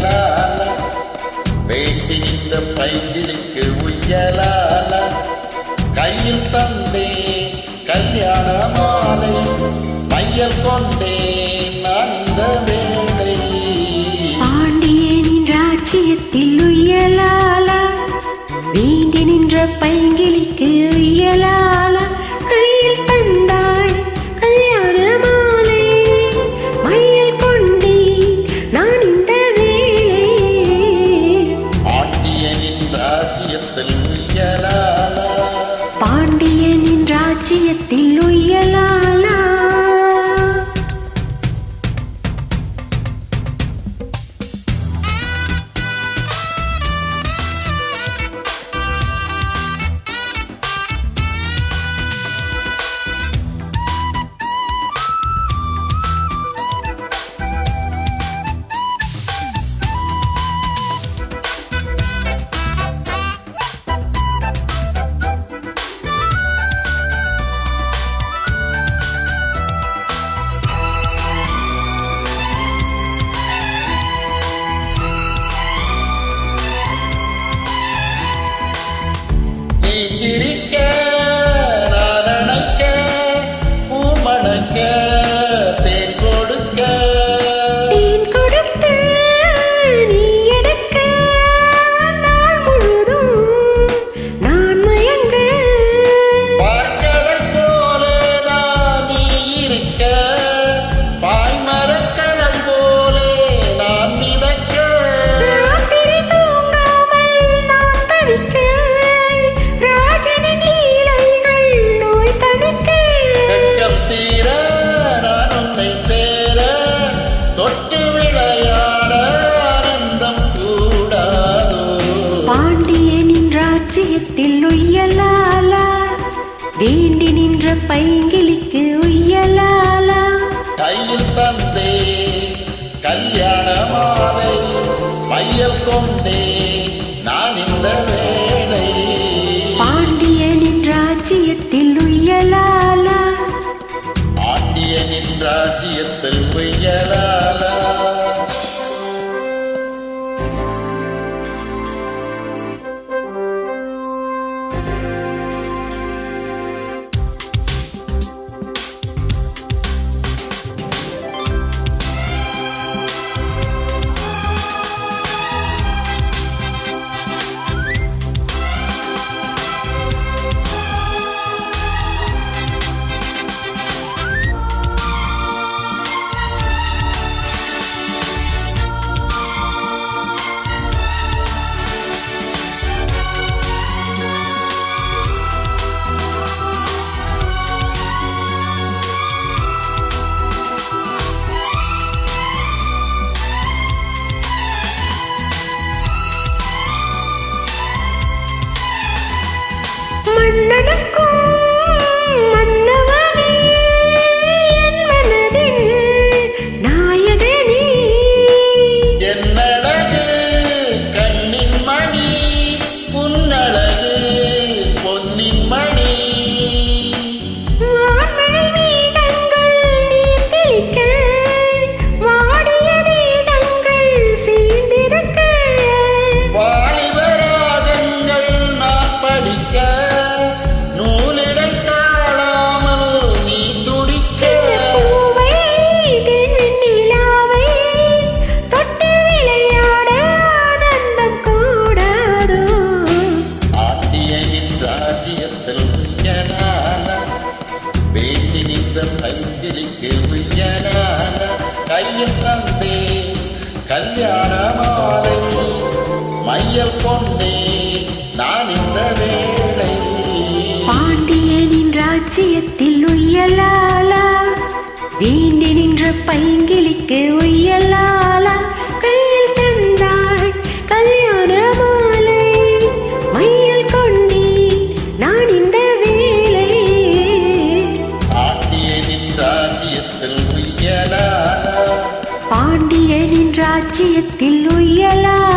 உய்யலால வேண்டி நின்ற பைங்கிளிக்கு உய்யலால கையில் தந்தே கல்யாண மாலை மையல் கொண்டே நான் இந்த வேளை பாண்டியனின் ராஜ்யத்தில் உய்யலாலா வேண்டி நின்ற பைங்கிளிக்கு உய்யலாலா கையில் தந்தாய் கல்யாண மாலை மையல் கொண்டே நான் இந்த வேளை பாண்டியனின் ராஜ்யத்தில் உய்யலாலா பாண்டியனின் ராஜ்யத்தில் உய்யலாலா சிரிக்க நான் அணைக்க பூமணக்க தேன் கொடுக்க தேன் கொடுத்து நீ எடுக்க நாள் முழுதும் நான் மயங்க பார்க்கடல் போலேதான் நீ இருக்க பாய்மரக்கடல் போலே நான் மிதக்க ராத்திரி தூங்காமல் நான் தவிக்க ராஜனின் லீலைகள் நோய் தணிக்க வெட்கம் தீர நான் உன்னை சேர தொட்டு விளையாட ஆனந்தம் கூடாதோ பாண்டியனின் ராஜ்யத்தில் உய்யலாலா வேண்டி நின்ற பைங்கிளிக்கு உய்யலாலா கையில் தந்தே கல்யாண மாலை மையல் கொண்டே நான் இந்த வேளை பாண்டியனின் ராஜ்யத்தில் உய்யலாலா பாண்டியனின் ராஜ்யத்தில் உய்யலாலா மன்னனுக்கும் மன்னவனே என் மனதின் நாயகனே என்னழகு கண்ணின் மணி புன்னழகு பொன்னின் மணி வான்மழை மேகங்கள் நீர் தெளிக்க வாடிய தேகங்கள் சேர்ந்திருக்க வாலிபராகங்கள் நான் படிக்க நூலிடை தாழாமல் நீ துடிக்க பூவை தென்னிலாவை தொட்டு விளையாட ஆனந்தம் கூடாதோ ஆண்டியனின் ராஜ்யத்தில் உய்யலால வேண்டி நின்ற பைங்கிளிக்கு உய்யலால கையில் தந்தே கல்யாண மாலை மையல் கொண்டே நான் இந்த வேளை பாண்டியனின் ராஜ்யத்தில் உய்யலாலா வேண்டி நின்ற பைங்கிளிக்கு உய்யலாலா கையில் தந்தாள் கல்யாண மாலை மையல் கொண்டே நான் இந்த வேளை ஆண்டியனின் ராஜ்யத்தில் உய்யலால பாண்டியனின் ராஜ்யத்தில் உய்யலாலா